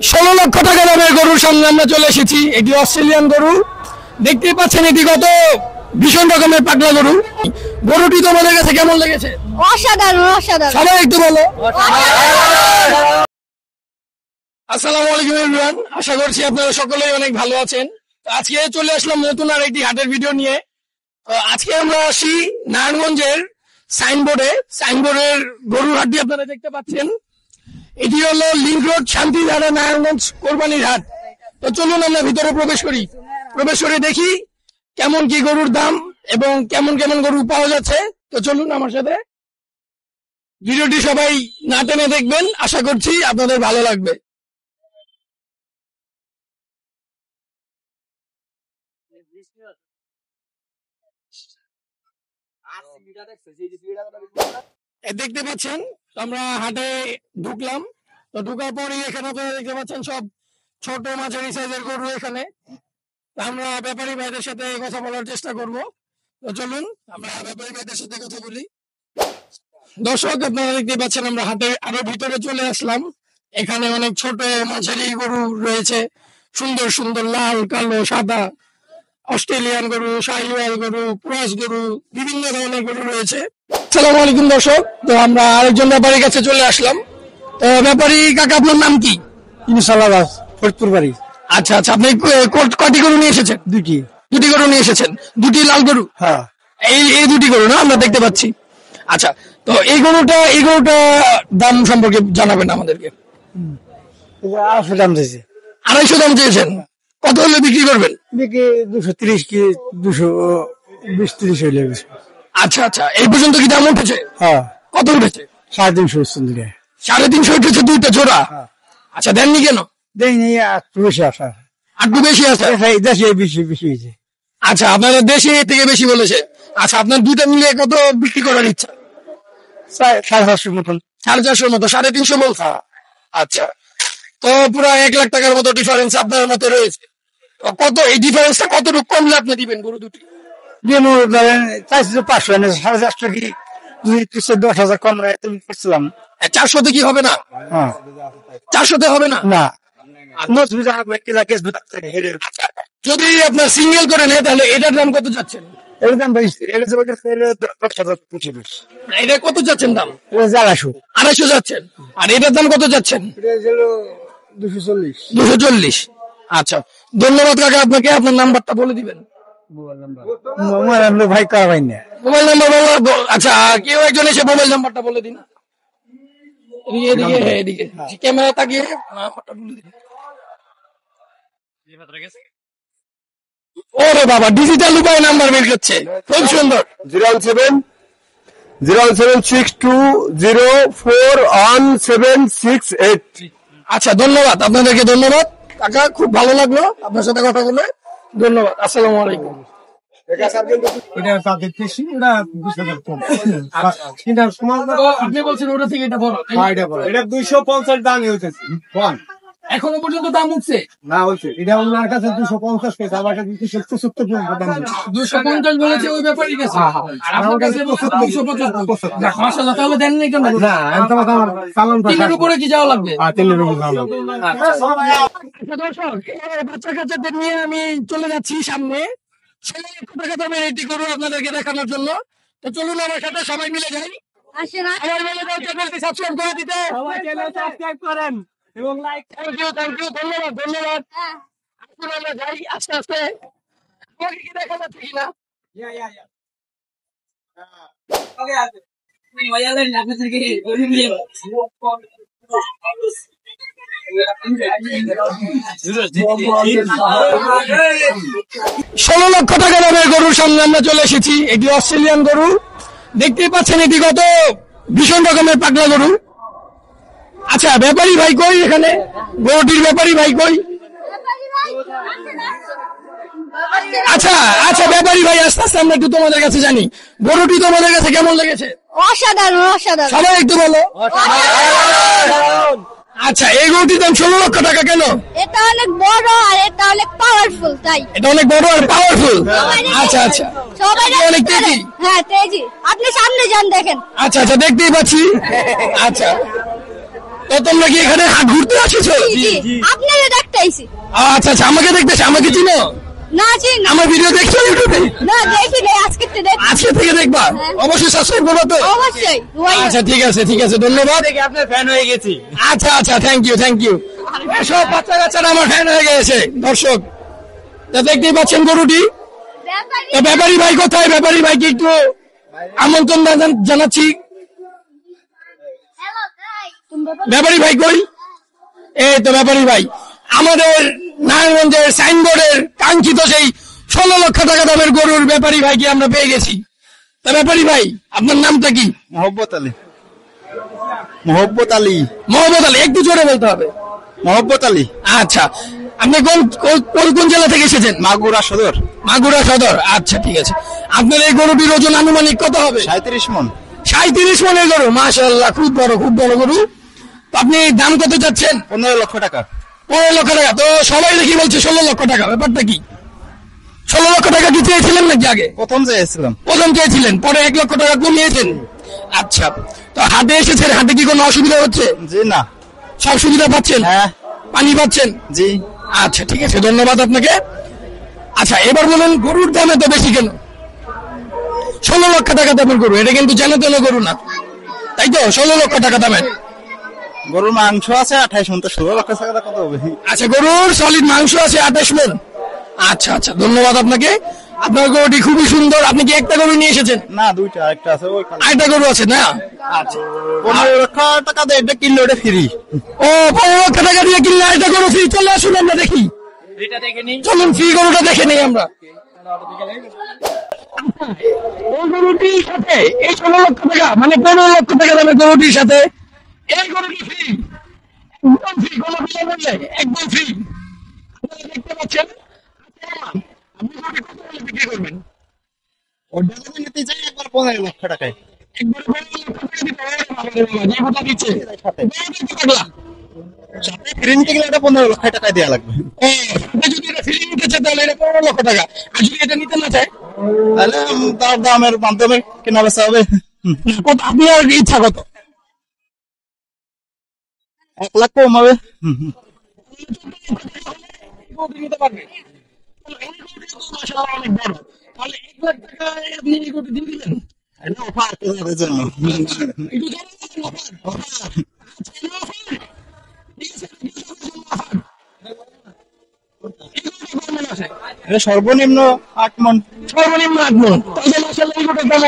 16 লক্ষ টাকা দামের গরুর সামনে আমরা চলে এসেছি। এটি অস্ট্রেলিয়ান গরু, দেখতেই পাচ্ছেন এটি কত ভীষণ রকমের পাগলা গরু। গরুটি তোমাদের কাছে কেমন লেগেছে? অসাধারণ অসাধারণ। সবাই একটু বলো। আসসালামু আলাইকুম এভরিওয়ান, আশা করছি আপনারা সকলেই অনেক ভালো আছেন। আজকে চলে আসলাম নতুন আর একটি হাটের ভিডিও নিয়ে। আজকে আমরা আসি নারায়ণগঞ্জের সাইনবোর্ডের গরুর হাটটি আপনারা দেখতে পাচ্ছেন। এটি হলো লিংক রোড শান্তিধারা নারায়ণগঞ্জ কোরবানির হাট। তো চলুন আমরা ভিতরে প্রবেশ করে দেখি কেমন কি গরুর দাম এবং কেমন কেমন গরু পাওয়া যাচ্ছে। তো চলুন আমার সাথে, ভিডিওটি সবাই না টেনে দেখবেন, আশা করছি আপনাদের ভালো লাগবে। দেখতে পাচ্ছেন আমরা হাটে ঢুকলাম। তো ঢুকার পরে এখানে আপনারা দেখতে পাচ্ছেন সব ছোট মাঝারি সাইজের গরু এখানে। আমরা ব্যাপারী ভাইদের সাথে কথা বলার চেষ্টা করব। তো চলুন আমরা ব্যাপারী ভাইদের সাথে কথা বলি। দর্শক, আপনারা দেখতে পাচ্ছেন আমরা হাটে আরো ভিতরে চলে আসলাম। এখানে অনেক ছোট মাঝারি গরু রয়েছে, সুন্দর সুন্দর লাল, কালো, সাদা, অস্ট্রেলিয়ান গরু, শাহিওয়াল গরু, ক্রস গরু, বিভিন্ন ধরনের গরু রয়েছে। আসসালামু আলাইকুম দর্শক, তো আমরা আরেকজন ব্যাপারীর কাছে চলে আসলাম। তো ব্যাপারী কাকা, আপনার নাম কি? ইনশাআল্লাহ ফরিদপুর বাড়ি। আচ্ছা আচ্ছা, আপনি কটি গরু নিয়ে এসেছেন? দুটি গরু নিয়ে এসেছেন, দুটি লাল গরু। হ্যাঁ, এই দুটি গরু না আমরা দেখতে পাচ্ছি। আচ্ছা, তো এই গরুটা দাম সম্পর্কে জানাবেন আমাদেরকে। 250 দাম দিয়েছে। 250 দাম চেয়েছেন, কত হলে বিক্রি করবেন? বিক্রি 230 কি 220-30 হইলে। আচ্ছা আচ্ছা, এই পর্যন্ত কি দাম উঠেছে? হ্যাঁ, কত উঠেছে? 350 350 উঠেছে দুইটা জোড়া। আচ্ছা, দেননি কেন? দেয়নি, একটু বেশি আসা। একটু বেশি আছে। দেশে বেশি হয়েছে। আচ্ছা, আপনারা দেশে থেকে বেশি বলেছে। আচ্ছা, আপনার দুইটা মিলে কত বিক্রি করার ইচ্ছা? 450 মতন। 450 মতো, 350 বলছে। আচ্ছা, তো পুরো 1 লাখ টাকার মতো ডিফারেন্স আপনার মতো রয়েছে। তো কত, এই ডিফারেন্সটা কতটুকু কমলে আপনি দিবেন গরু দুটি? ধরেন 500 এনে 450 কি 10,000 কম তুমি করছিলাম। 400 কি হবে না? হ্যাঁ, 400 হবে না? না, যদি আপনার সিঙ্গেল করে নেয় তাহলে এটার দাম কত যাচ্ছেন? এর দাম বেশি। এটা কত যাচ্ছেন দাম? 250 যাচ্ছেন। আর এটার দাম কত যাচ্ছেন? 240। আচ্ছা, ধন্যবাদ কাকা আপনাকে। আপনার নাম্বারটা বলে দিবেন। ভাই কারবাই না, মোবাইল নাম্বার বলো। আচ্ছা, কেউ একজন এসে মোবাইল নাম্বারটা বলে দিন। এদিকে ক্যামেরা তাকিয়ে নাম্বারটা বলে দিন। ওরে বাবা, ডিজিটাল উপায় নাম্বার বের করছে, খুব সুন্দর। 01706204178। আচ্ছা, ধন্যবাদ আপনাদেরকে। ধন্যবাদ কাকা, খুব ভালো লাগলো আপনার সাথে কথা বলে। ধন্যবাদ, আসসালামু আলাইকুম। আপনি বলছেন ওটা থেকে এটা বড়, এটা 250 দাম হয়েছে। এখনো পর্যন্ত দাম উঠছে না, হচ্ছে এটা ওনার কাছে 250 পেয়েছে, আমার কাছে 270 দাম। 250 বলেছে ওই ব্যাপারই কাছে, আর আমার কাছে 250। মাশাআল্লাহ, তাহলে দেন নাই কেন? না, আমি তো আমার সালাম তিনের উপরে কি যাওয়া লাগবে? 3 উপরে যাওয়া লাগবে। দর্শক, বাচ্চা কাচ্চাদের নিয়ে আমি চলে যাচ্ছি সামনে 6 লক্ষ টাকা দামের একটি গরু আপনাদেরকে দেখানোর জন্য। তো চলুন আমার সাথে সবাই মিলে যাই। আসেন আমার বলে দাও চ্যানেলটি সাবস্ক্রাইব করে দিতে। সবাই চ্যানেল সাবস্ক্রাইব করেন এবং লাইক। থ্যাংক ইউ, ধন্যবাদ। আসুন আমরা যাই আস্তে আস্তে। আমাকে কি দেখা যাচ্ছে কিনা? ষোলো লক্ষ টাকা দামের গরুর সামনে আমরা চলে এসেছি। এটি অস্ট্রেলিয়ান গরু, দেখতেই পাচ্ছেন এটি কত ভীষণ রকমের পাগলা গরু। আচ্ছা, ব্যাপারী ভাই কই? এখানে গরুটির ব্যাপারী ভাই কই? আচ্ছা আচ্ছা, ব্যাপারী ভাই আস্তে আস্তে আমরা একটু তোমাদের কাছে জানি, গরুটি তোমাদের কাছে কেমন লেগেছে? অসাধারণ অসাধারণ। সবাই একটু বলো। আচ্ছা, এই গরুটির দাম 16 লক্ষ টাকা কেন? এটা অনেক বড় আর এটা অনেক পাওয়ারফুল, তাই এটা অনেক বড় আর পাওয়ারফুল। আচ্ছা আচ্ছা, সবাই অনেক তেজি। হ্যাঁ, তেজি। আপনি সামনে যান, দেখেন। আচ্ছা আচ্ছা, দেখতেই পাচ্ছি। আচ্ছা, তো তোমরা কি এখানে হাট ঘুরতে আসছো? জি আপনাকে দেখতে আইছি। আচ্ছা আচ্ছা, আমাকে দেখতেছ, আমাকে চিনো? না চিনি না। আমার ভিডিও দেখছো ইউটিউবে? না দেখি নাই, আজকে তো দেখ। আজকে থেকে দেখবা, হ্যাঁ। অবশ্যই সাবস্ক্রাইব করবে তো। অবশ্যই আচ্ছা ঠিক আছে ঠিক আছে, ধন্যবাদ। আপনার ফ্যান হয়ে গেছি। আচ্ছা আচ্ছা, থ্যাংক ইউ থ্যাংক ইউ। সব বাচ্চা কাচ্চারা আমার ফ্যান হয়ে গেছে দর্শক। তা দেখতেই পাচ্ছেন গরুটি। তো ব্যাপারী ভাই কোথায়? ব্যাপারী ভাইকে একটু আমন্ত্রণ জানাচ্ছি। ব্যাপারী ভাই কই? এই তো ব্যাপারী ভাই, আমাদের নারায়ণগঞ্জের সাইনবোর্ডের কাঙ্ক্ষিত সেই 16 লক্ষ টাকা দামের গরুর ব্যাপারী ভাইকে আমরা পেয়ে গেছি। তা ব্যাপারী ভাই, আপনার নামটা কি? মোহব্বত আলী। মোহব্বত আলী। মোহাম্মদ আলী, একটু জোরে বলতে হবে। মোহব্বত আলী। আচ্ছা, আপনি কোন কোন কোন জেলা থেকে এসেছেন? মাগুরা সদর। মাগুরা সদর। আচ্ছা ঠিক আছে। আপনার এই গরুটির ওজন আনুমানিক কত হবে? 37 মন। 37 মনের গরু, মাশাআল্লাহ, খুব বড় গরু। তো আপনি দাম কত চাচ্ছেন? 15 লক্ষ টাকা। 15 লক্ষ টাকা। তো সবাই দেখি বলছে 16 লক্ষ টাকা, ব্যাপারটা কি? 16 লক্ষ টাকা কি চেয়েছিলেন নাকি আগে? প্রথম চেয়েছিলাম। প্রথম চেয়েছিলেন, পরে 1 লক্ষ টাকা কমিয়েছেন। আচ্ছা, তো হাটে এসেছেন, হাটে কি কোনো অসুবিধা হচ্ছে? জি না। সব সুবিধা পাচ্ছেন? হ্যাঁ। পানি পাচ্ছেন? জি। আচ্ছা ঠিক আছে, ধন্যবাদ আপনাকে। আচ্ছা এবার বলুন, গরুর দাম এত বেশি কেন? 16 লক্ষ টাকা দামের গরু, এটা কিন্তু যেন তেন গরু না, তাই তো? 16 লক্ষ টাকা দামের। গরুর মাংস আছে 28 মন, তো 16 লক্ষ টাকা কত হবে? আচ্ছা, গরুর সলিড মাংস আছে 28 মণ। আচ্ছা আচ্ছা, ধন্যবাদ আপনাকে। আপনার গরুটি খুবই সুন্দর। আপনি কি একটা গরু নিয়ে এসেছেন? না, দুইটা, একটা আছে ওই। আরেকটা গরু আছে না? আচ্ছা, 15 লক্ষ টাকা দিয়ে এটা কিনলে ওটা ফ্রি। ও 15 লক্ষ টাকা দিয়ে কিনলে একটা গরু ফ্রি। চলে আসুন, আমরা দেখি, চলুন ফ্রি গরুটা দেখে নেই আমরা। এই গরুটির সাথে এই 16 লক্ষ টাকা মানে 15 লক্ষ টাকা দামের গরুটির সাথে এই গরুটি ফ্রি, একদম ফ্রি, কোনো বিনামূল্যে, একদম ফ্রি। আপনারা দেখতে পাচ্ছেন। আপনি গরুটি কত হলে বিক্রি করবেন? ওটা যদি নিতে চাই একবার 15 লক্ষ টাকায়। একবার 15 লক্ষ টাকা দিতে হবে আমাদের বাবা, যে কথা দিচ্ছে। গরুটি কি পাগলা? সাথে ফ্রি নিতে গেলে এটা 15 লক্ষ টাকা দেওয়া লাগবে। সাথে যদি এটা ফ্রি নিতে চায় তাহলে এটা 15 লক্ষ টাকা, আর যদি এটা নিতে না চায় তাহলে তার দামের মাধ্যমে কেনা বেচা হবে। কত? আপনি আর ইচ্ছা কত? 1 লাখ কম হবে। নিতে পারবে? এই গরুটি তো মাশাআল্লাহ অনেক বড়, তাহলে 1 লাখ টাকায় আপনি এই গরুটি দিয়ে দিলেন? এটা অফার কেনার জন্য। একটু জানাবেন offer? আচ্ছা, এই offer? ঠিক আছে, এই offer? এই গরুটা কত মণ আছে? এটা সর্বনিম্ন 8 মন। সর্বনিম্ন 8 মণ। তাহলে মাশাআল্লাহ এই গরুটার দাম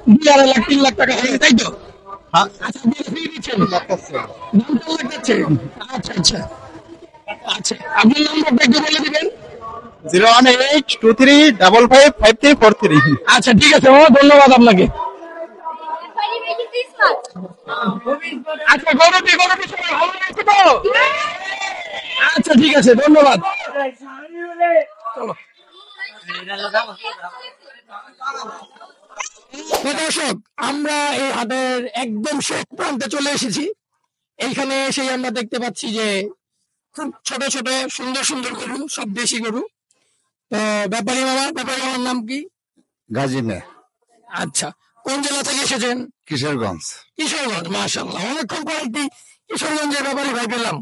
2.5 লাখ 3 লাখ টাকা হবে, তাই তো? হ্যাঁ। আচ্ছা, আপনি ফ্রি দিচ্ছেন? দাম 4 লাখ যাচ্ছে। আচ্ছা আচ্ছা আচ্ছা, আপনার নাম্বারটা একটু বলে দিবেন। 01823555343। আচ্ছা ঠিক আছে, ধন্যবাদ আপনাকে। আচ্ছা, গরুটি সবাই ভালো লাগছে তো? আচ্ছা ঠিক আছে, ধন্যবাদ। চলো। তো দর্শক, আমরা এই হাটের একদম শেষ প্রান্তে চলে এসেছি। এইখানে এসেই আমরা দেখতে পাচ্ছি যে খুব ছোট ছোট সুন্দর সুন্দর গরু, সব দেশি গরু। তো ব্যাপারী মামার নাম কি? গাজী মে। আচ্ছা, কোন জেলা থেকে এসেছেন? কিশোরগঞ্জ। কিশোরগঞ্জ, মাশাআল্লাহ, অনেকক্ষণ পর একটি কিশোরগঞ্জের ব্যাপারী ভাই পেলাম।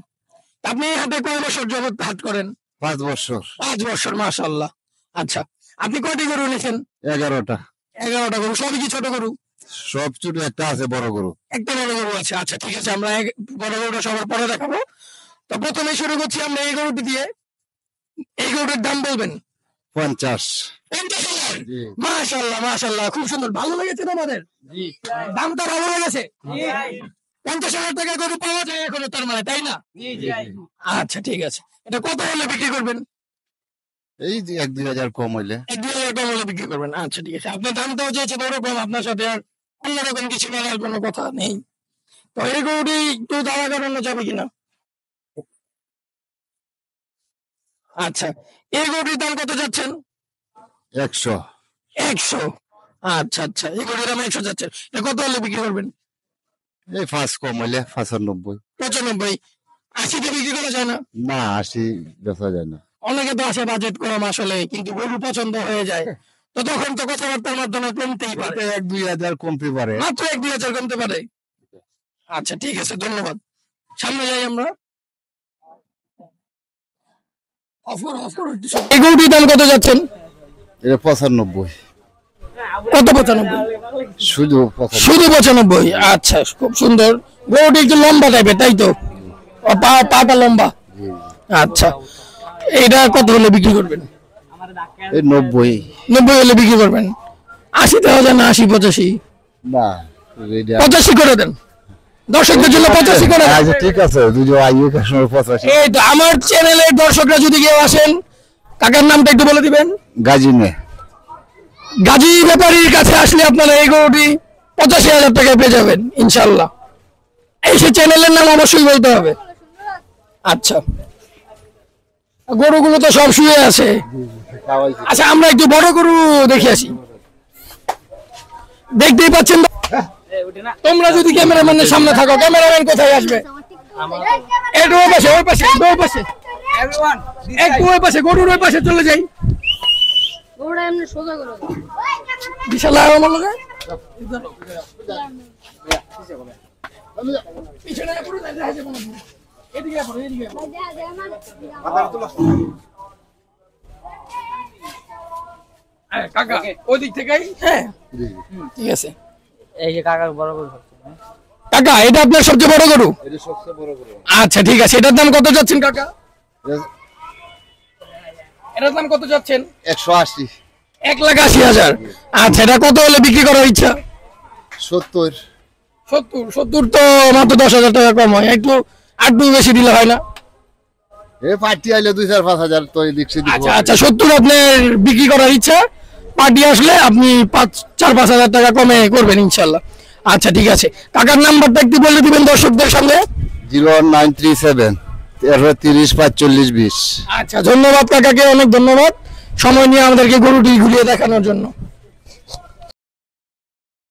আপনি এই হাটে কয় বছর যাবত হাট করেন? 5 বছর। 5 বছর, মাশাআল্লাহ। আচ্ছা, আপনি কয়টি গরু এনেছেন? 11টা। 11টা গরু, সবই কি ছোট গরু? সব ছোট, একটা আছে বড় গরু। একটা বড় গরু আছে। আচ্ছা ঠিক আছে, আমরা বড় গরুটা সবার পরে দেখাবো। তো প্রথমে শুরু করছি আমরা এই গরুটি দিয়ে। এই গরুটার দাম বলবেন? 50। 50,000। মাশাআল্লাহ মাশাআল্লাহ, খুব সুন্দর, ভালো লেগেছে তোমাদের? দামটা ভালো লেগেছে? 50,000 টাকা গরু পাওয়া যায় এখনো, তার মানে, তাই না? আচ্ছা ঠিক আছে, এটা কত হলে বিক্রি করবেন? এই যে 1-2 হাজার কম হইলে। 1-2 হাজার টাকা হলে বিক্রি করবেন। আচ্ছা ঠিক আছে, আপনার দামটাও চেয়েছে বড় কম, আপনার সাথে আর অন্যরকম কিছু বলার কোনো কথা নেই। তো এই গরুটি একটু দাঁড়া করানো যাবে কিনা? আচ্ছা, এই গরুটির দাম কত যাচ্ছেন? 100। 100। আচ্ছা আচ্ছা, এই গরুটির দাম 100 যাচ্ছে, এটা কত হলে বিক্রি করবেন? এই 5 কম হইলে 95। 95। 80-তে বিক্রি করা যায় না? না, 80 বেচা যায় না। অনেকে তো আসে বাজেট কম আসলে, কিন্তু গরু পছন্দ হয়ে যায়, তো তখন তো কথাবার্তার মাধ্যমে কমতেই পারে। 1-2 হাজার কমতে পারে। মাত্র 1-2 হাজার কমতে পারে। আচ্ছা ঠিক আছে, ধন্যবাদ। সামনে যাই আমরা। এই গরুটির দাম কত যাচ্ছেন? এটা 95, কত 95? শুধু 95। শুধু 95। আচ্ছা, খুব সুন্দর। গরুটি একটু লম্বা টাইপের, তাই তো? পাটা লম্বা। আচ্ছা, এটা কত হলে বিক্রি করবেন? এই 90। 90 হলে বিক্রি করবেন। 80 দেওয়া যায় না? 80 85? না, এটা 85 করে দেন, দর্শকদের জন্য 85 করে দেন। আচ্ছা ঠিক আছে, দুটো আইও কাস্টমার 85। এই তো আমার চ্যানেলের দর্শকরা যদি কেউ আসেন, কাকার নামটা একটু বলে দিবেন। গাজী নে গাজী ব্যাপারীর কাছে আসলে আপনারা এই গরুটি 85,000 টাকায় পেয়ে যাবেন ইনশাল্লাহ। এই সে চ্যানেলের নাম অবশ্যই বলতে হবে। আচ্ছা, গরুগুলো তো সব শুয়ে আছে। আচ্ছা, আমরা একটু বড় গরু দেখে আসি। দেখতেই পাচ্ছেন, তোমরা যদি ক্যামেরাম্যানের সামনে থাকো, ক্যামেরাম্যান কোথায় আসবে? একটু ওই পাশে, ওই পাশে, একটু ওই পাশে, একটু ওই পাশে, গরুর ওই পাশে চলে যাই। বিশাল আমার লোক পিছনে পুরো দেখা যাবে না। এদিকে আসো, এদিকে আসো। হ্যাঁ কাকা, ওই দিক থেকেই। হ্যাঁ ঠিক আছে। এই যে কাকার বড় গরু কাকা, এটা আপনার সবচেয়ে বড় গরু? এটা সবচেয়ে বড় গরু। আচ্ছা ঠিক আছে, এটার দাম কত যাচ্ছেন কাকা? এটার দাম কত যাচ্ছেন? 180। 1,80,000। আচ্ছা, এটা কত হলে বিক্রি করার ইচ্ছা? 70। 70 তো মাত্র 10,000 টাকা কম হয়, একটু বেশি দিলে হয় না? এ পার্টি আইলে 2-4-5 তো এই দিক সেদিক আচ্ছা আচ্ছা, 70 আপনার বিক্রি করার ইচ্ছা। পার্টি আসলে আপনি 4-5 হাজার টাকা কমে করবেন ইনশাল্লাহ। আচ্ছা ঠিক আছে, কাকার নাম্বারটা একটু বলে দিবেন দর্শকদের সামনে। 0937 13 45 20। আচ্ছা, ধন্যবাদ কাকাকে, অনেক ধন্যবাদ সময় নিয়ে আমাদেরকে গরুটি ঘুরিয়ে দেখানোর জন্য।